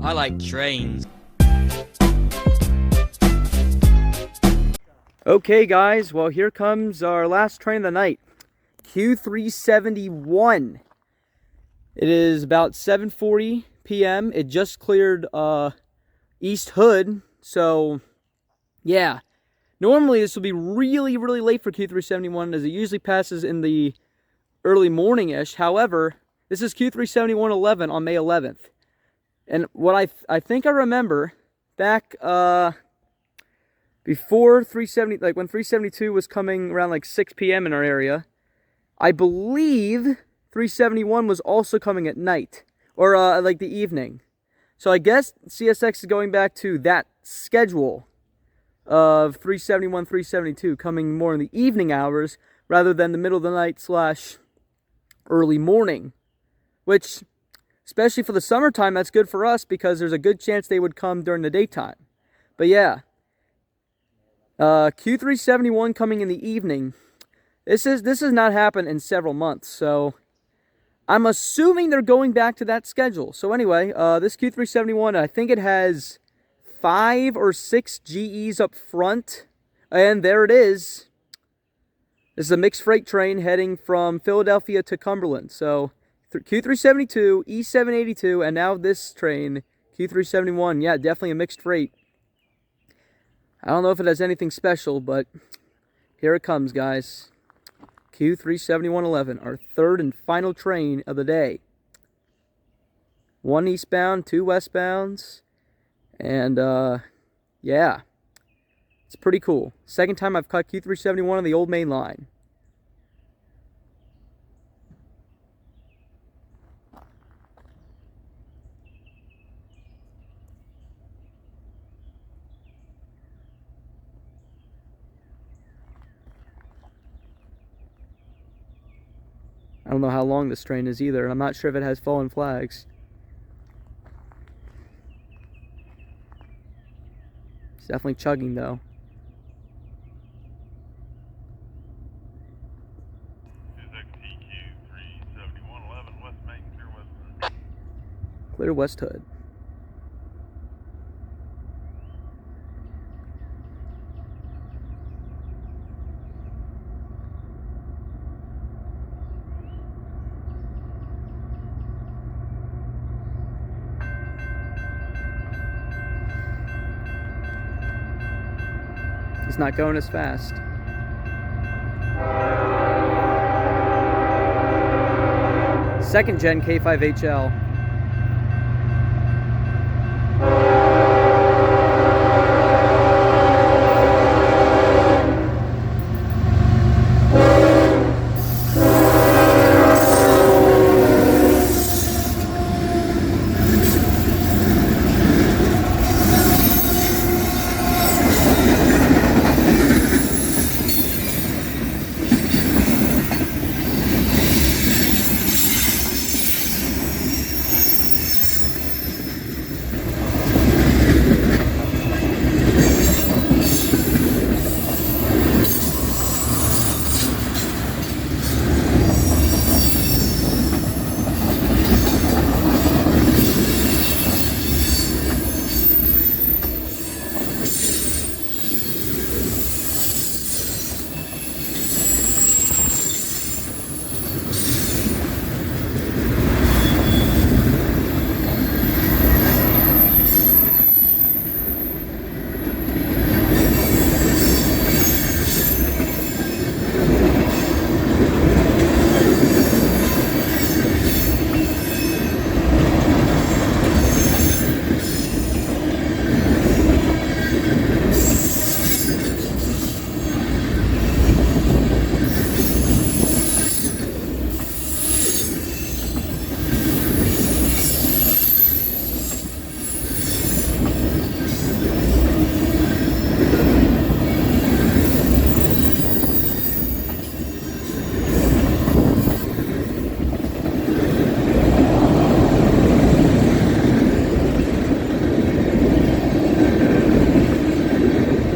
I like trains. Okay guys, well here comes our last train of the night. Q371. It is about 7:40 p.m. It just cleared East Hood, so yeah. Normally this will be really late for Q371 as it usually passes in the early morning-ish. However, this is Q371-11 on May 11th. And what I think I remember back before 370, like when 372 was coming around like 6 p.m. in our area, I believe 371 was also coming at night or like the evening. So I guess CSX is going back to that schedule of 371, 372 coming more in the evening hours rather than the middle of the night / early morning, which especially for the summertime, that's good for us because there's a good chance they would come during the daytime. But yeah, Q371 coming in the evening. This has not happened in several months, so I'm assuming they're going back to that schedule. So anyway, this Q371, I think it has 5 or 6 GEs up front, and there it is. This is a mixed freight train heading from Philadelphia to Cumberland. So Q372, E782, and now this train, Q371. Yeah, definitely a mixed freight. I don't know if it has anything special, but here it comes, guys. Q371-11, our third and final train of the day. 1 eastbound, 2 westbounds, and yeah, it's pretty cool. Second time I've cut Q371 on the Old Main Line. I don't know how long this train is either, and I'm not sure if it has fallen flags. It's definitely chugging though. CSX Q371 West Main, clear West Hood. Clear West Hood. It's not going as fast. Second gen K5HL.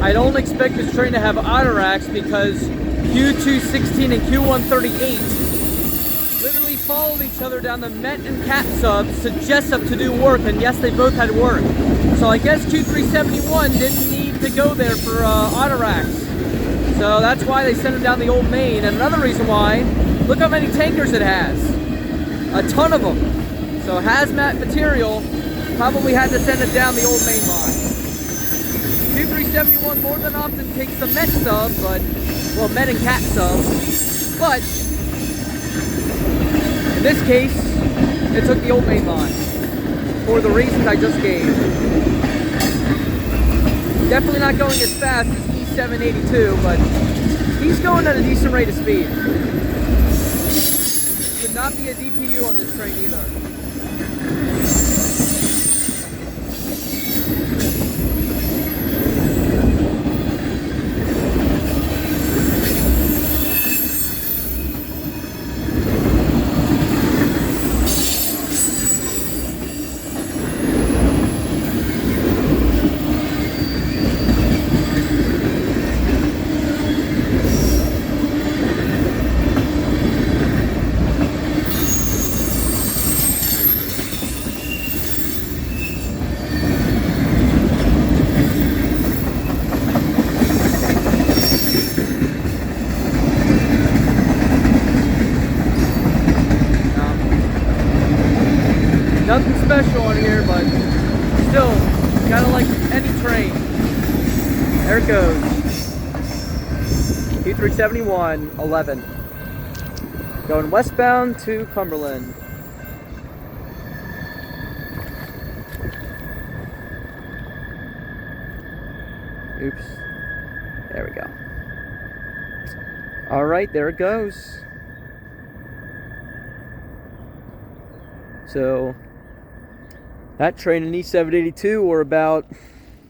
I don't expect this train to have auto racks because Q216 and Q138 literally followed each each other down the Met and Cap subs to Jessup to do work, and yes, they both had work. So I guess Q371 didn't need to go there for auto racks. So that's why they sent them down the Old Main. And another reason why, look how many tankers it has. A ton of them. So hazmat material probably had to send it down the Old Main line. Q371 more than often takes the Met sub, but, well, Met and Cap sub. But in this case, it took the Old Main line for the reasons I just gave. Definitely not going as fast as E782, but he's going at a decent rate of speed. Should not be a DPU on this train either. Nothing special on here, but still, kind of like any train. There it goes. Q371, 11. Going westbound to Cumberland. Oops. There we go. Alright, there it goes. So that train and E782 were about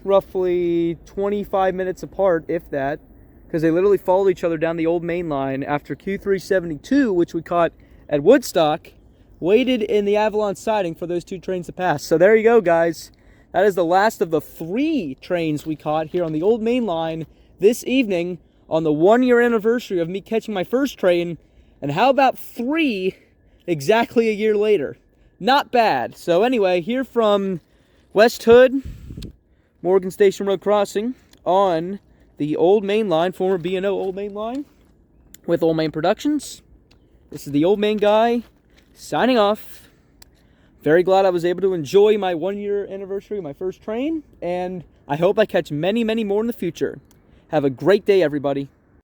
roughly 25 minutes apart, if that, because they literally followed each other down the Old Main Line after Q372, which we caught at Woodstock, waited in the Avalon siding for those two trains to pass. So there you go, guys. That is the last of the 3 trains we caught here on the Old Main Line this evening on the 1-year anniversary of me catching my first train. And how about 3 exactly a year later? Not bad. So anyway, here from West Hood, Morgan Station Road Crossing, on the Old Main Line, former B&O Old Main Line, with Old Main Productions. This is the Old Main guy, signing off. Very glad I was able to enjoy my 1-year anniversary of my first train, and I hope I catch many, many more in the future. Have a great day, everybody.